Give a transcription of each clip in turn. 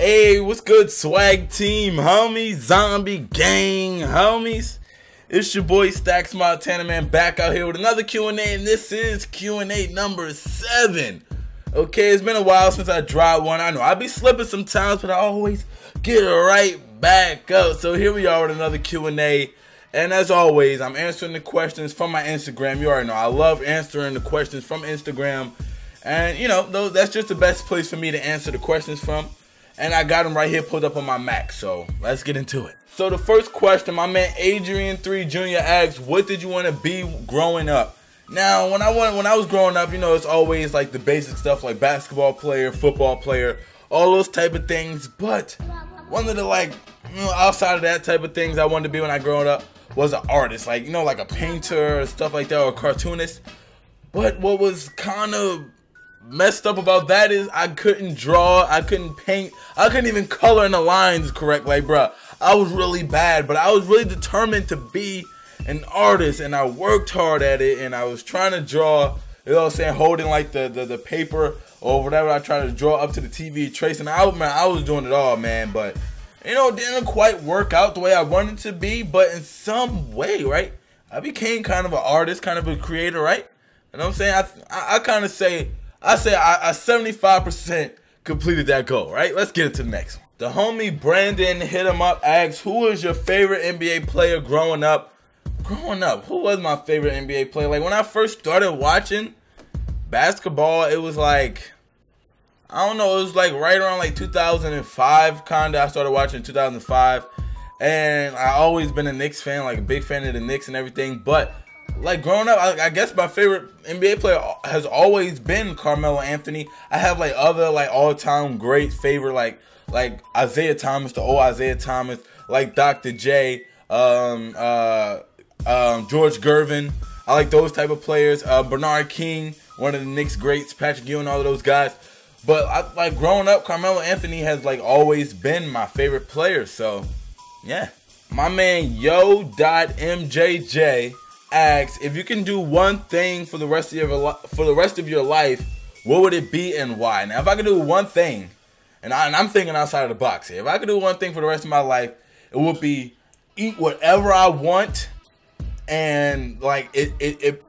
Hey, what's good, swag team, homies, zombie gang, homies? It's your boy StaxMontana, man, back out here with another Q&A, and this is Q&A number 7. Okay, it's been a while since I dropped one. I know I be slipping sometimes, but I always get right back up. So here we are with another Q&A, and as always, I'm answering the questions from my Instagram. You already know I love answering the questions from Instagram, and you know, that's just the best place for me to answer the questions from. And I got them right here pulled up on my Mac, so let's get into it. So the first question, my man Adrian3 Jr. asks, what did you want to be growing up? Now, when I was growing up, you know, it's always like the basic stuff like basketball player, football player, all those type of things. But one of the, like, you know, outside of that type of things I wanted to be when I growing up was an artist, like, you know, like a painter or stuff like that, or a cartoonist. But what was kind of messed up about that is I couldn't draw, I couldn't paint, I couldn't even color in the lines correct. Like, bruh, I was really bad, but I was really determined to be an artist, and I worked hard at it, and I was trying to draw, you know what I'm saying, holding like the paper or whatever. I tried to draw up to the TV, tracing out, man, I was doing it all, man, but you know, it didn't quite work out the way I wanted it to be, but in some way, right, I became kind of an artist, kind of a creator, right? You know what I'm saying? I kind of say, I 75% completed that goal, right? Let's get into the next one. The homie Brandon hit him up, asks, who was your favorite NBA player growing up? Growing up, who was my favorite NBA player? Like, when I first started watching basketball, it was like, I don't know, it was like right around like 2005, kinda. I started watching in 2005, and I always been a Knicks fan, like a big fan of the Knicks and everything, but like growing up, I guess my favorite NBA player has always been Carmelo Anthony. I have like other like all-time great favorite like Isaiah Thomas, the old Isaiah Thomas, like Dr. J, George Gervin. I like those type of players. Bernard King, one of the Knicks greats, Patrick Ewing, all of those guys. But I, like growing up, Carmelo Anthony has like always been my favorite player. So yeah, my man Yo.MJJ asks, if you can do one thing for the rest of your life, what would it be and why? Now, if I could do one thing, and I'm thinking outside of the box here, if I could do one thing for the rest of my life, it would be eat whatever I want, and like it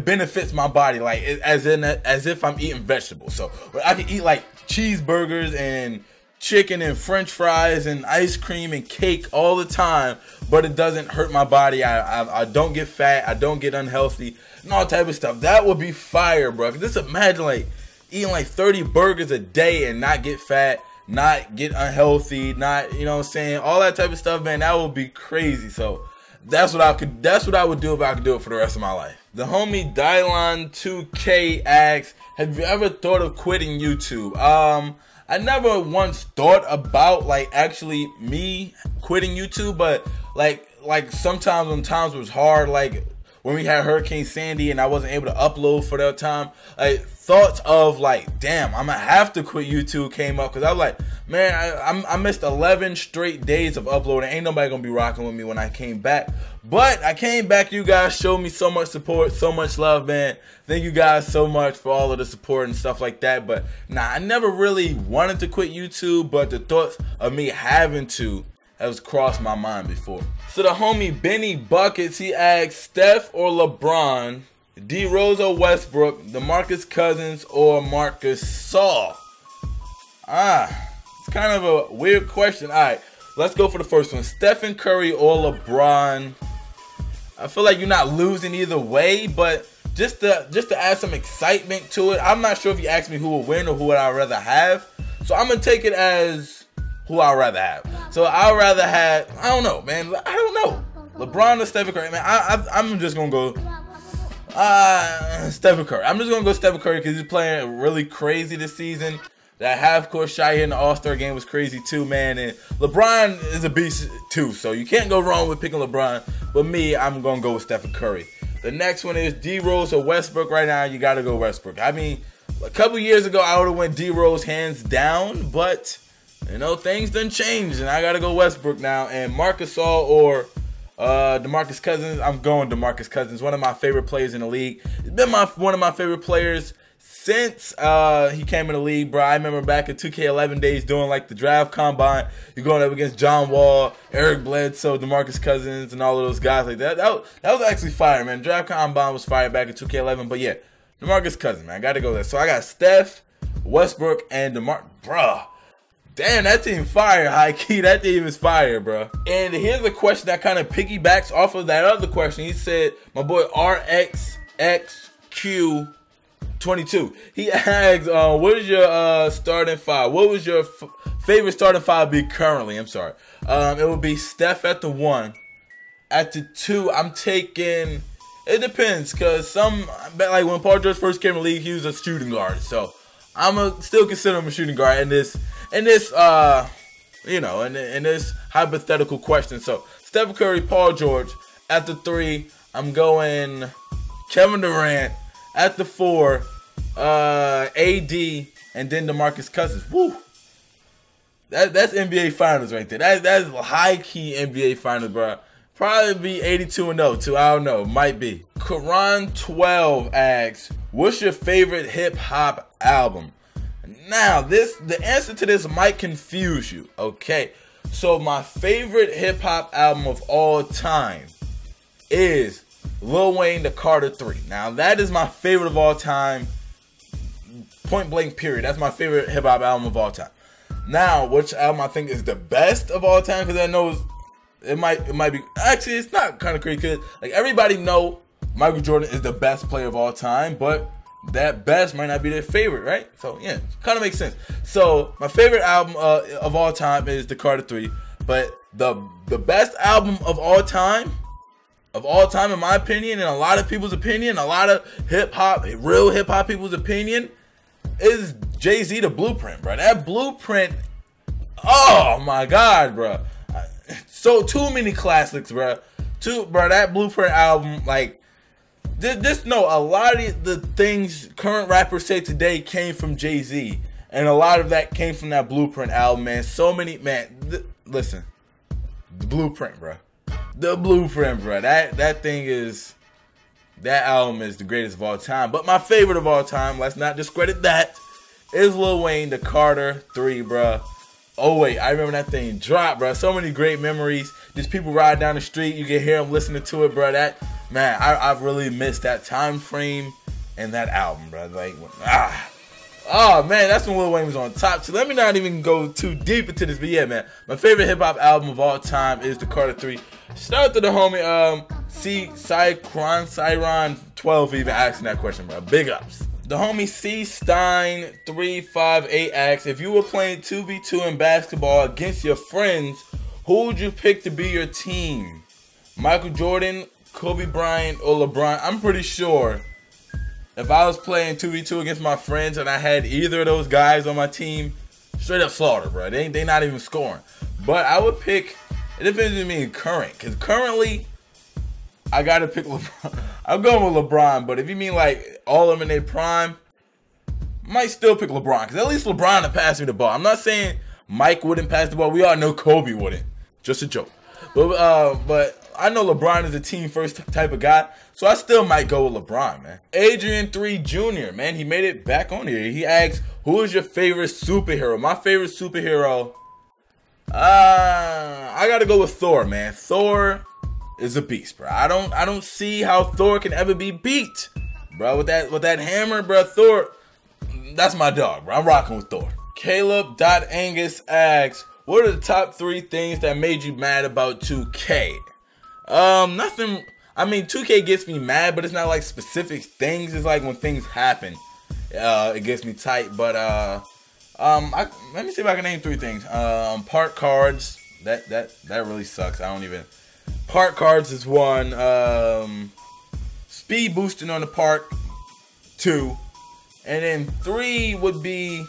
benefits my body, like as if I'm eating vegetables. So I can eat like cheeseburgers and chicken and french fries and ice cream and cake all the time, but it doesn't hurt my body. I don't get fat, I don't get unhealthy, and all type of stuff. That would be fire, bro. Just imagine like eating like 30 burgers a day and not get fat, not get unhealthy, not, you know what I'm saying, all that type of stuff, man. That would be crazy. So that's what I would do if I could do it for the rest of my life. The homie Dylon2K asks, have you ever thought of quitting YouTube? I never once thought about like actually me quitting YouTube, but like sometimes when times was hard, like when we had Hurricane Sandy and I wasn't able to upload for that time, like thoughts of like, damn, I'm gonna have to quit YouTube came up, because I was like, man, I missed 11 straight days of uploading. Ain't nobody gonna be rocking with me when I came back. But I came back. You guys showed me so much support, so much love, man. Thank you guys so much for all of the support and stuff like that. But nah, I never really wanted to quit YouTube, but the thoughts of me having to has crossed my mind before. So the homie Benny Buckets, he asks, Steph or LeBron, D Rose or Westbrook, DeMarcus Cousins or Marcus Saul? It's kind of a weird question. All right, let's go for the first one. Stephen Curry or LeBron? I feel like you're not losing either way, but just to add some excitement to it, I'm not sure if you ask me who will win or who would I rather have. So I'm gonna take it as who I'd rather have. So I'd rather have, I don't know, man. I don't know. LeBron or Stephen Curry, man. I'm just gonna go Stephen Curry. I'm just gonna go Stephen Curry because he's playing really crazy this season. That half-court shot here in the All-Star game was crazy too, man. And LeBron is a beast too, so you can't go wrong with picking LeBron. But me, I'm going to go with Stephen Curry. The next one is D-Rose or Westbrook. Right now, you got to go Westbrook. I mean, a couple years ago, I would have went D-Rose hands down, but, you know, things done changed, and I got to go Westbrook now. And Marcus Saul or DeMarcus Cousins, I'm going DeMarcus Cousins, one of my favorite players in the league. He's been one of my favorite players since he came in the league, bro. I remember back in 2K11 days doing like the draft combine. You're going up against John Wall, Eric Bledsoe, DeMarcus Cousins, and all of those guys like that. That was actually fire, man. Draft combine was fire back in 2K11. But yeah, DeMarcus Cousins, man. I got to go there. So I got Steph, Westbrook, and DeMar. Bruh. Damn, that team fire, high key. That team is fire, bro. And here's a question that kind of piggybacks off of that other question. He said, my boy RXXQ22. He asked, what is your starting five? What was your favorite starting five be currently? I'm sorry. It would be Steph at the 1. At the 2, I'm taking, it depends, because like when Paul George first came in the league, he was a shooting guard. So I'm still consider him a shooting guard in this you know, in this hypothetical question. So Steph Curry, Paul George. At the 3, I'm going Kevin Durant. At the 4, AD, and then DeMarcus Cousins. Woo! That's NBA Finals right there. That's high key NBA Finals, bro. Probably be 82-0 too. I don't know. Might be. Karan12 asks, what's your favorite hip hop album? Now, the answer to this might confuse you. Okay, so my favorite hip hop album of all time is Lil Wayne, The Carter 3. Now, that is my favorite of all time. Point blank, period. That's my favorite hip hop album of all time. Now, which album I think is the best of all time? Because I know it might be. Actually, it's not kind of crazy. Because like everybody know Michael Jordan is the best player of all time, but that best might not be their favorite, right? So yeah, kind of makes sense. So my favorite album of all time is The Carter 3, but the best album of all time in my opinion, and a lot of people's opinion, a lot of real hip hop people's opinion, is Jay-Z, The Blueprint, bro. That Blueprint, oh my God, bro. So too many classics, bro. That Blueprint album, like, just know a lot of the things current rappers say today came from Jay-Z, and a lot of that came from that Blueprint album, man. So many, man. Listen, The Blueprint, bro. The Blueprint, bro. That album is the greatest of all time. But my favorite of all time, let's not discredit that, is Lil Wayne, The Carter 3, bro. Oh wait, I remember that thing dropped, bro. So many great memories. Just people ride down the street, you can hear them listening to it, bro. That, man, I've really missed that time frame and that album, bro. Like, oh man, that's when Lil Wayne was on top. So let me not even go too deep into this, but yeah, man, my favorite hip hop album of all time is The Carter 3. Shout out to the homie, Cyron 12 even asking that question, bro. Big ups. The homie C Stein 358 asks, if you were playing 2v2 in basketball against your friends, who would you pick to be your team? Michael Jordan, Kobe Bryant, or LeBron? I'm pretty sure if I was playing 2v2 against my friends and I had either of those guys on my team, straight up slaughter, bro. They not even scoring. But I would pick, it depends on me current, because currently I gotta pick LeBron. I'm going with LeBron, but if you mean like all of them in their prime, might still pick LeBron, because at least LeBron would pass me the ball. I'm not saying Mike wouldn't pass the ball. We all know Kobe wouldn't. Just a joke. But I know LeBron is a team first type of guy, so I still might go with LeBron, man. Adrian 3 Jr., man, he made it back on here. He asks, who is your favorite superhero? My favorite superhero, I gotta go with Thor, man. Thor is a beast, bro. I don't see how Thor can ever be beat, bro. With that hammer, bro. Thor, that's my dog, bro. I'm rocking with Thor. Caleb.Angus asks, what are the top 3 things that made you mad about 2K? Nothing. I mean, 2K gets me mad, but it's not like specific things. It's like when things happen, it gets me tight. But let me see if I can name 3 things. Park cards. That really sucks. I don't even. Park cards is 1. Speed boosting on the park, 2. And then 3 would be,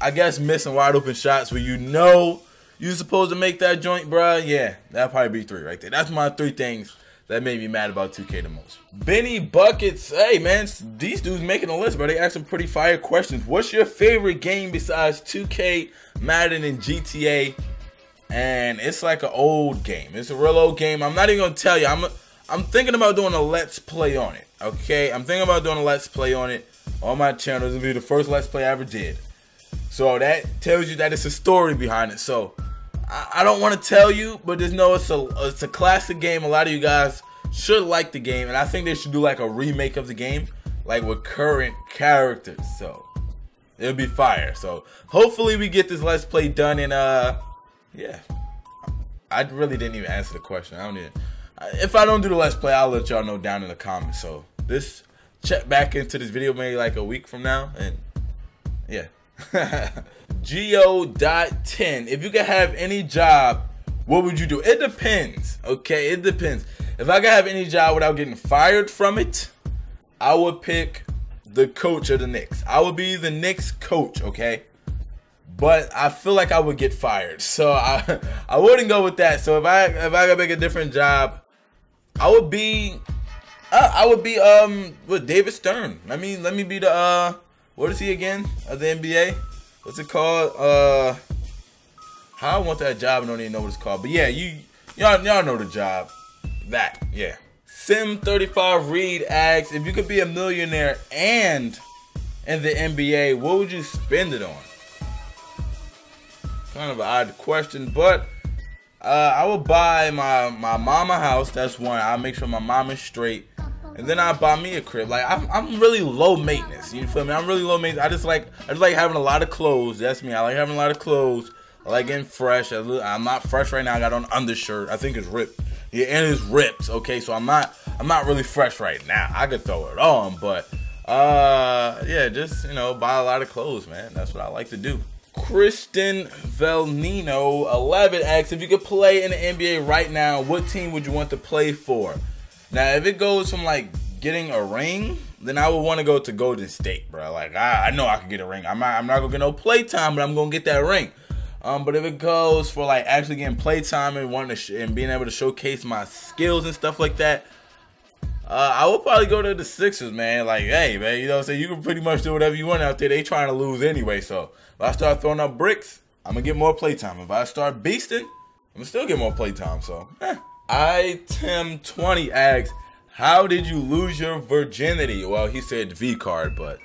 I guess, missing wide open shots where you know you're supposed to make that joint, bruh. Yeah, that'd probably be 3 right there. That's my 3 things that made me mad about 2K the most. Benny Buckets, hey man, these dudes making a list, bro. They ask some pretty fire questions. What's your favorite game besides 2K, Madden, and GTA? And it's like an old game. It's a real old game. I'm not even gonna tell you. I'm thinking about doing a let's play on it. Okay, I'm thinking about doing a let's play on it. on my channel. This will be the first Let's Play I ever did. So that tells you that it's a story behind it. So I don't want to tell you, but just know it's a classic game. A lot of you guys should like the game, and I think they should do like a remake of the game, like with current characters. So it'll be fire. So hopefully we get this Let's Play done. And yeah, I really didn't even answer the question. I don't even. If I don't do the Let's Play, I'll let y'all know down in the comments. So this check back into this video maybe like a week from now, and yeah. Geo.10. If you could have any job, what would you do? It depends. Okay, it depends. If I could have any job without getting fired from it, I would pick the coach of the Knicks. I would be the Knicks coach, okay? But I feel like I would get fired, so I wouldn't go with that. So if I could pick a different job, I would be with David Stern. Let me be the what is he again of the NBA? What's it called? I want that job. I don't even know what it's called. But yeah, y'all know the job. That, yeah. Sim35 Reed asks, if you could be a millionaire and in the NBA, what would you spend it on? Kind of an odd question, but I would buy my mama a house. That's one. I'll make sure my mom is straight. And then I buy me a crib. Like I'm really low maintenance. You feel me? I'm really low maintenance. I just like having a lot of clothes. That's me. I like having a lot of clothes. I like getting fresh. I'm not fresh right now. I got on undershirt. I think it's ripped. Yeah, and it's ripped. Okay, so I'm not really fresh right now. I could throw it on, but yeah, just buy a lot of clothes, man. That's what I like to do. Kristen Velnino 11 asks, if you could play in the NBA right now, what team would you want to play for? Now, if it goes from like getting a ring, then I would want to go to Golden State, bro. Like I know I could get a ring. I'm not gonna get no playtime, but I'm gonna get that ring. But if it goes for like actually getting playtime and wanting to and being able to showcase my skills and stuff like that, I would probably go to the Sixers, man. Like, hey, man, you know what I'm saying? You can pretty much do whatever you want out there. They trying to lose anyway. So if I start throwing up bricks, I'm gonna get more playtime. If I start beasting, I'm gonna still get more playtime. So, iTim20 asks, how did you lose your virginity? Well, he said V card, but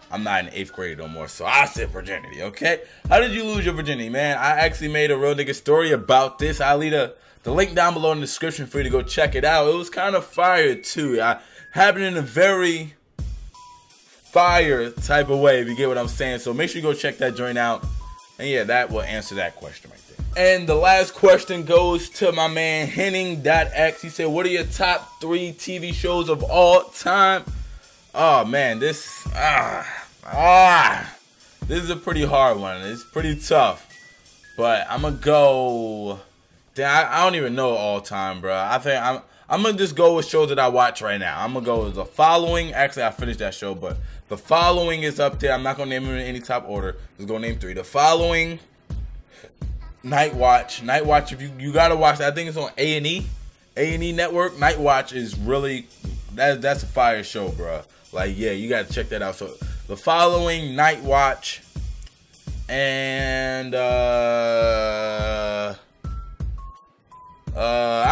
I'm not in 8th grade no more, so I said virginity, okay? How did you lose your virginity, man? I actually made a real nigga story about this. I'll leave the link down below in the description for you to go check it out. It was kind of fire, too. It happened in a very fire type of way, if you get what I'm saying. So make sure you go check that joint out. And yeah, that will answer that question right there. And the last question goes to my man Henning.x. He said, what are your top 3 TV shows of all time? Oh man, this is a pretty hard one. It's pretty tough. But I'm gonna go. I don't even know all time, bro. I think I'm gonna just go with shows that I watch right now. I'm gonna go with The Following. Actually, I finished that show, but The Following is up there. I'm not gonna name them in any top order. Just gonna name 3. The Following, Night Watch. Night Watch, if you gotta watch that. I think it's on A&E Network. Night Watch is really that's a fire show, bro. Like, yeah, you gotta check that out. So The Following, Night Watch, and I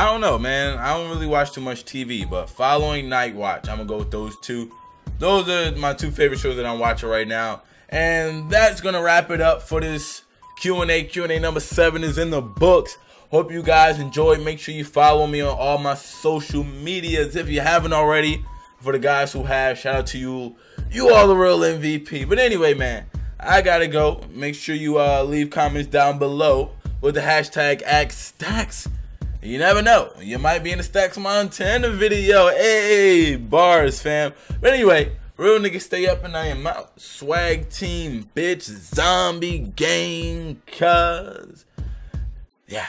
don't know, man. I don't really watch too much TV, but Following, Night Watch, I'm gonna go with those 2. Those are my 2 favorite shows that I'm watching right now. And that's gonna wrap it up for this Q&A. Q&A number 7 is in the books. Hope you guys enjoyed. Make sure you follow me on all my social medias if you haven't already. For the guys who have, shout out to you. You are the real MVP. But anyway, man, I gotta go. Make sure you leave comments down below with the hashtag #Stax. You never know, you might be in the StaxMontana video. Hey, bars, fam. But anyway, real niggas stay up and I am out. Swag team, bitch, zombie gang, cuz. Yeah.